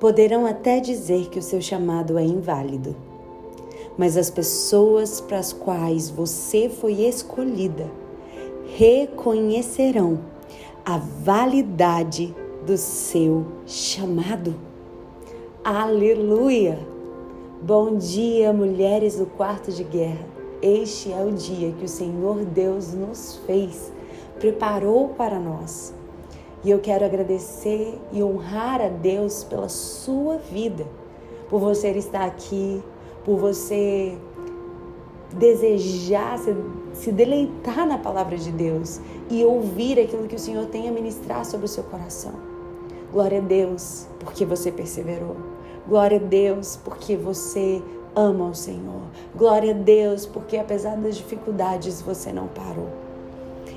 Poderão até dizer que o seu chamado é inválido, mas as pessoas para as quais você foi escolhida reconhecerão a validade do seu chamado. Aleluia! Bom dia, mulheres do quarto de guerra. Este é o dia que o Senhor Deus nos fez, preparou para nós. E eu quero agradecer e honrar a Deus pela sua vida, por você estar aqui, por você desejar se deleitar na palavra de Deus e ouvir aquilo que o Senhor tem a ministrar sobre o seu coração. Glória a Deus, porque você perseverou. Glória a Deus, porque você ama o Senhor. Glória a Deus, porque apesar das dificuldades você não parou.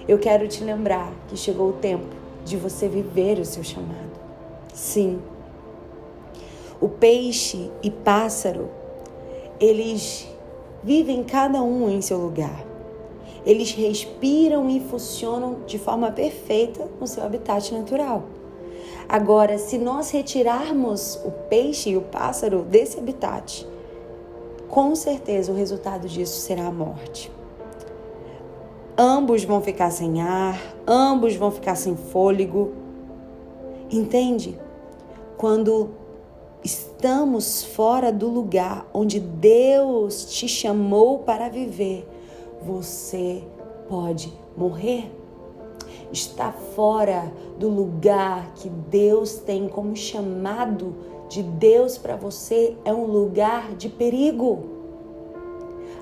Eu quero te lembrar que chegou o tempo de você viver o seu chamado. Sim. O peixe e pássaro, eles vivem cada um em seu lugar. Eles respiram e funcionam de forma perfeita no seu habitat natural. Agora, se nós retirarmos o peixe e o pássaro desse habitat, com certeza o resultado disso será a morte. Ambos vão ficar sem ar, ambos vão ficar sem fôlego. Entende? Quando estamos fora do lugar onde Deus te chamou para viver, você pode morrer. Está fora do lugar que Deus tem como chamado de Deus para você é um lugar de perigo.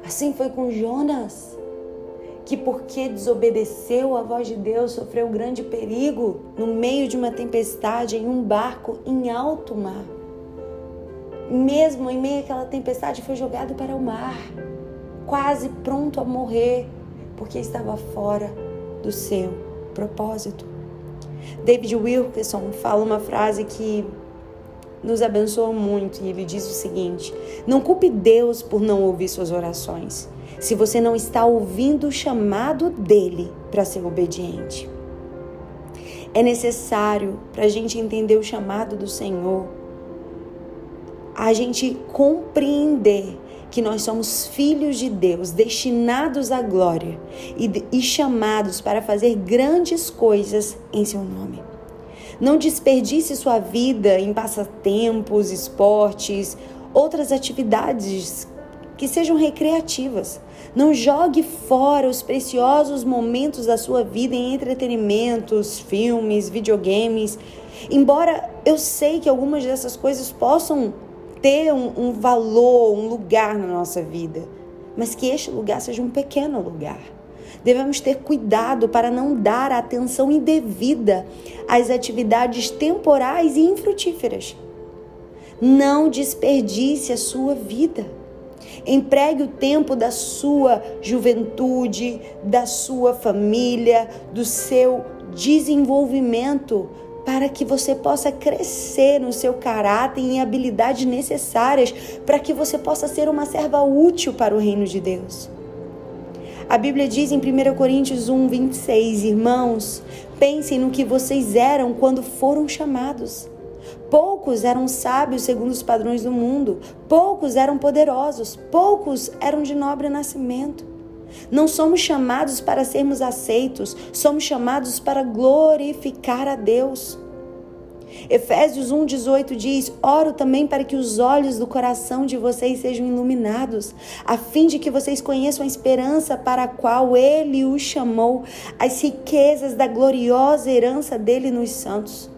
Assim foi com Jonas, que porque desobedeceu a voz de Deus, sofreu um grande perigo no meio de uma tempestade em um barco em alto mar. Mesmo em meio àquela tempestade foi jogado para o mar, quase pronto a morrer, porque estava fora do seu propósito. David Wilkerson fala uma frase que nos abençoa muito e ele diz o seguinte: não culpe Deus por não ouvir suas orações, se você não está ouvindo o chamado dele para ser obediente. É necessário, para a gente entender o chamado do Senhor, a gente compreender que nós somos filhos de Deus, destinados à glória e chamados para fazer grandes coisas em seu nome. Não desperdice sua vida em passatempos, esportes, outras atividades que sejam recreativas. Não jogue fora os preciosos momentos da sua vida em entretenimentos, filmes, videogames. Embora eu sei que algumas dessas coisas possam ter um valor, um lugar na nossa vida, mas que este lugar seja um pequeno lugar. Devemos ter cuidado para não dar atenção indevida às atividades temporais e infrutíferas. Não desperdice a sua vida. Empregue o tempo da sua juventude, da sua família, do seu desenvolvimento, para que você possa crescer no seu caráter e em habilidades necessárias para que você possa ser uma serva útil para o reino de Deus. A Bíblia diz em 1 Coríntios 1:26, irmãos, pensem no que vocês eram quando foram chamados. Poucos eram sábios segundo os padrões do mundo, poucos eram poderosos, poucos eram de nobre nascimento. Não somos chamados para sermos aceitos, somos chamados para glorificar a Deus. Efésios 1:18 diz: oro também para que os olhos do coração de vocês sejam iluminados, a fim de que vocês conheçam a esperança para a qual Ele os chamou, as riquezas da gloriosa herança dele nos santos.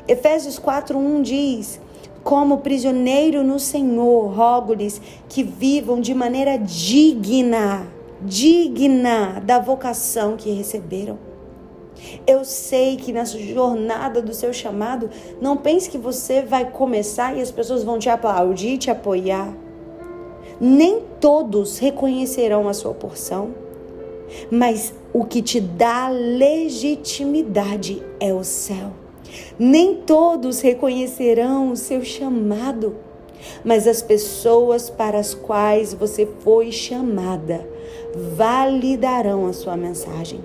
Efésios 4:1 diz: como prisioneiro no Senhor, rogo-lhes que vivam de maneira digna da vocação que receberam. Eu sei que nessa jornada do seu chamado, não pense que você vai começar e as pessoas vão te aplaudir, te apoiar. Nem todos reconhecerão a sua porção, mas o que te dá legitimidade é o céu. Nem todos reconhecerão o seu chamado, mas as pessoas para as quais você foi chamada validarão a sua mensagem.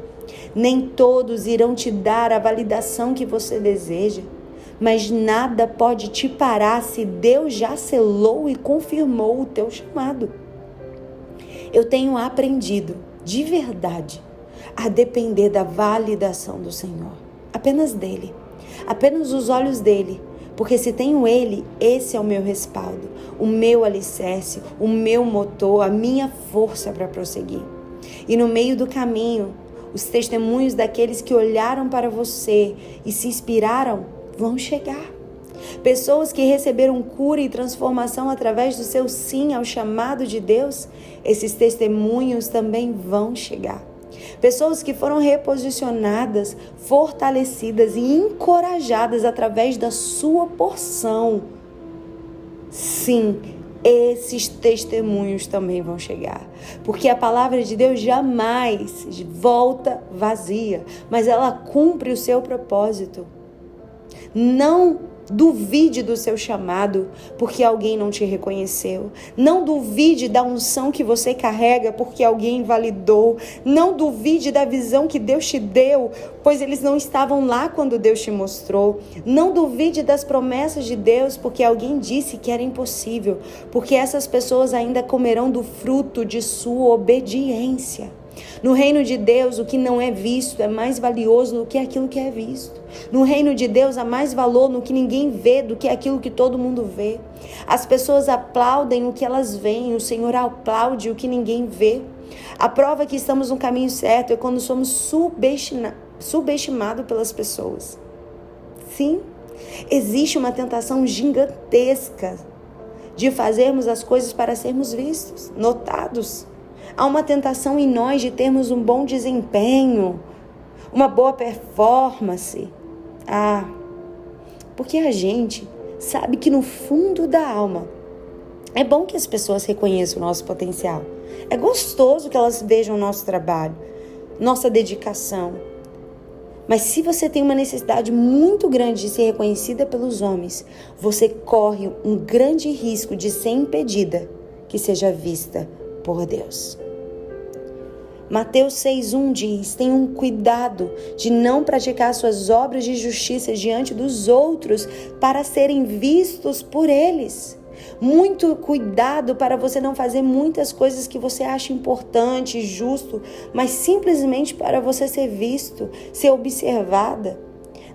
Nem todos irão te dar a validação que você deseja, mas nada pode te parar se Deus já selou e confirmou o teu chamado. Eu tenho aprendido, de verdade, a depender da validação do Senhor, apenas dele, apenas os olhos dele, porque se tenho ele, esse é o meu respaldo, o meu alicerce, o meu motor, a minha força para prosseguir. E no meio do caminho, os testemunhos daqueles que olharam para você e se inspiraram vão chegar. Pessoas que receberam cura e transformação através do seu sim ao chamado de Deus, esses testemunhos também vão chegar. Pessoas que foram reposicionadas, fortalecidas e encorajadas através da sua porção. Sim, esses testemunhos também vão chegar. Porque a palavra de Deus jamais volta vazia, mas ela cumpre o seu propósito. Não duvide do seu chamado porque alguém não te reconheceu. Não duvide da unção que você carrega porque alguém invalidou. Não duvide da visão que Deus te deu, pois eles não estavam lá quando Deus te mostrou. Não duvide das promessas de Deus porque alguém disse que era impossível, porque essas pessoas ainda comerão do fruto de sua obediência. No reino de Deus, o que não é visto é mais valioso do que aquilo que é visto. No reino de Deus, há mais valor no que ninguém vê do que aquilo que todo mundo vê. As pessoas aplaudem o que elas veem, o Senhor aplaude o que ninguém vê. A prova que estamos no caminho certo é quando somos subestimados pelas pessoas. Sim, existe uma tentação gigantesca de fazermos as coisas para sermos vistos, notados. Há uma tentação em nós de termos um bom desempenho, uma boa performance. Porque a gente sabe que no fundo da alma é bom que as pessoas reconheçam o nosso potencial. É gostoso que elas vejam o nosso trabalho, nossa dedicação. Mas se você tem uma necessidade muito grande de ser reconhecida pelos homens, você corre um grande risco de ser impedida que seja vista por Deus. Mateus 6:1 diz: tenham cuidado de não praticar suas obras de justiça diante dos outros para serem vistos por eles. Muito cuidado para você não fazer muitas coisas que você acha importante e justo, mas simplesmente para você ser visto, ser observada.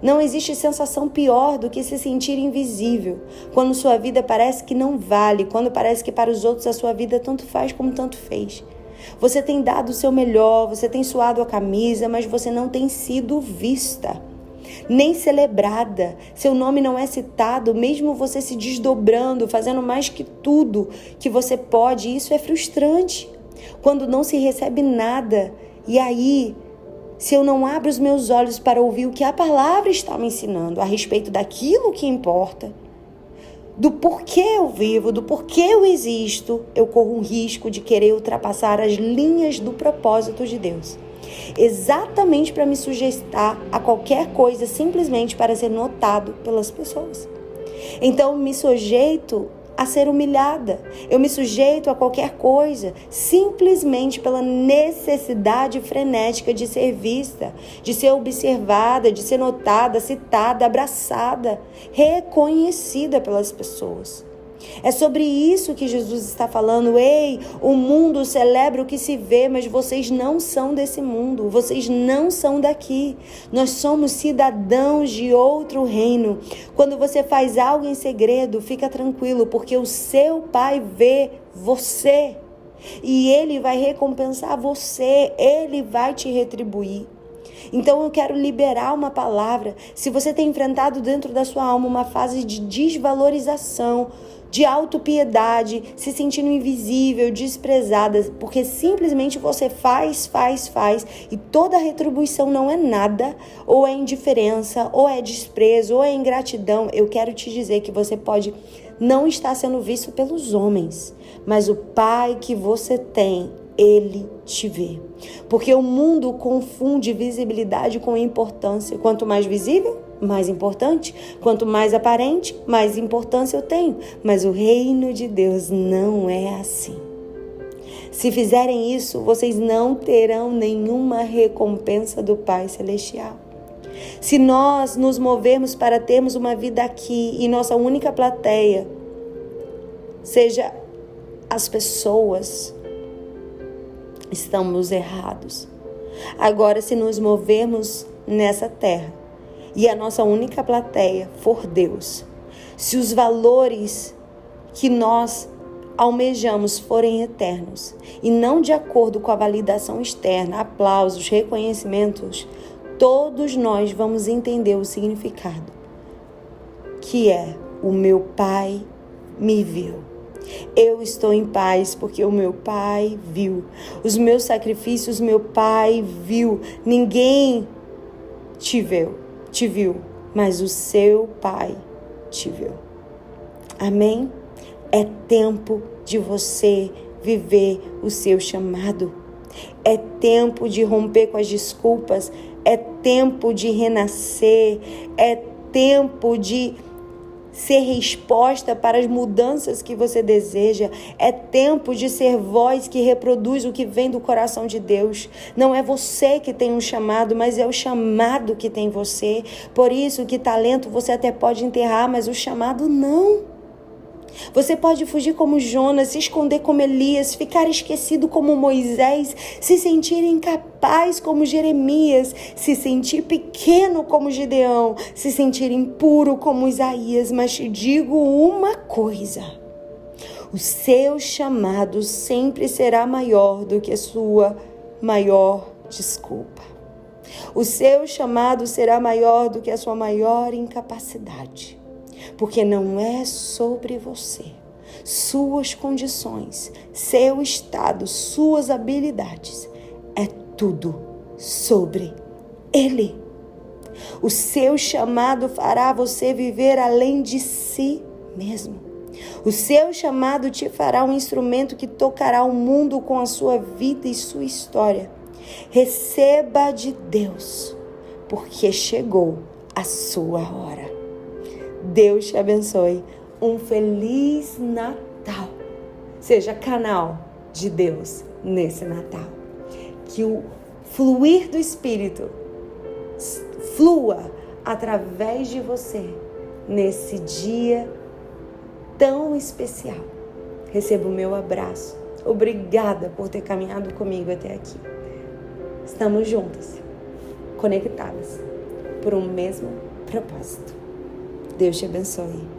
Não existe sensação pior do que se sentir invisível, quando sua vida parece que não vale, quando parece que para os outros a sua vida tanto faz como tanto fez. Você tem dado o seu melhor, você tem suado a camisa, mas você não tem sido vista, nem celebrada. Seu nome não é citado, mesmo você se desdobrando, fazendo mais que tudo que você pode. Isso é frustrante, quando não se recebe nada. E aí, se eu não abro os meus olhos para ouvir o que a palavra está me ensinando a respeito daquilo que importa, do porquê eu vivo, do porquê eu existo, eu corro um risco de querer ultrapassar as linhas do propósito de Deus. Exatamente para me sujeitar a qualquer coisa, simplesmente para ser notado pelas pessoas. Então, me sujeito a ser humilhada. Eu me sujeito a qualquer coisa, simplesmente pela necessidade frenética de ser vista, de ser observada, de ser notada, citada, abraçada, reconhecida pelas pessoas. É sobre isso que Jesus está falando. Ei, o mundo celebra o que se vê, mas vocês não são desse mundo, vocês não são daqui. Nós somos cidadãos de outro reino. Quando você faz algo em segredo, fica tranquilo, porque o seu Pai vê você e Ele vai recompensar você, Ele vai te retribuir. Então eu quero liberar uma palavra. Se você tem enfrentado dentro da sua alma uma fase de desvalorização, de autopiedade, se sentindo invisível, desprezada, porque simplesmente você faz, e toda retribuição não é nada, ou é indiferença, ou é desprezo, ou é ingratidão, eu quero te dizer que você pode não estar sendo visto pelos homens, mas o Pai que você tem, Ele te vê. Porque o mundo confunde visibilidade com importância. Quanto mais visível, mais importante. Quanto mais aparente, mais importância eu tenho. Mas o reino de Deus não é assim. Se fizerem isso, vocês não terão nenhuma recompensa do Pai Celestial. Se nós nos movermos para termos uma vida aqui e nossa única plateia seja as pessoas, estamos errados. Agora, se nos movermos nessa terra e a nossa única plateia for Deus, se os valores que nós almejamos forem eternos e não de acordo com a validação externa, aplausos, reconhecimentos, todos nós vamos entender o significado, que é: o meu Pai me viu. Eu estou em paz porque o meu Pai viu. Os meus sacrifícios, meu Pai viu. Ninguém te viu, mas o seu Pai te viu. Amém? É tempo de você viver o seu chamado. É tempo de romper com as desculpas. É tempo de renascer. É tempo de ser resposta para as mudanças que você deseja. É tempo de ser voz que reproduz o que vem do coração de Deus. Não é você que tem um chamado, mas é o chamado que tem você. Por isso que talento você até pode enterrar, mas o chamado não. Você pode fugir como Jonas, se esconder como Elias, ficar esquecido como Moisés, se sentir incapaz como Jeremias, se sentir pequeno como Gideão, se sentir impuro como Isaías. Mas te digo uma coisa: o seu chamado sempre será maior do que a sua maior desculpa. O seu chamado será maior do que a sua maior incapacidade. Porque não é sobre você, suas condições, seu estado, suas habilidades. É tudo sobre Ele. O seu chamado fará você viver além de si mesmo. O seu chamado te fará um instrumento que tocará o mundo com a sua vida e sua história. Receba de Deus, porque chegou a sua hora. Deus te abençoe. Um feliz Natal. Seja canal de Deus nesse Natal. Que o fluir do Espírito flua através de você nesse dia tão especial. Receba o meu abraço. Obrigada por ter caminhado comigo até aqui. Estamos juntas, conectadas por um mesmo propósito. Deus te abençoe.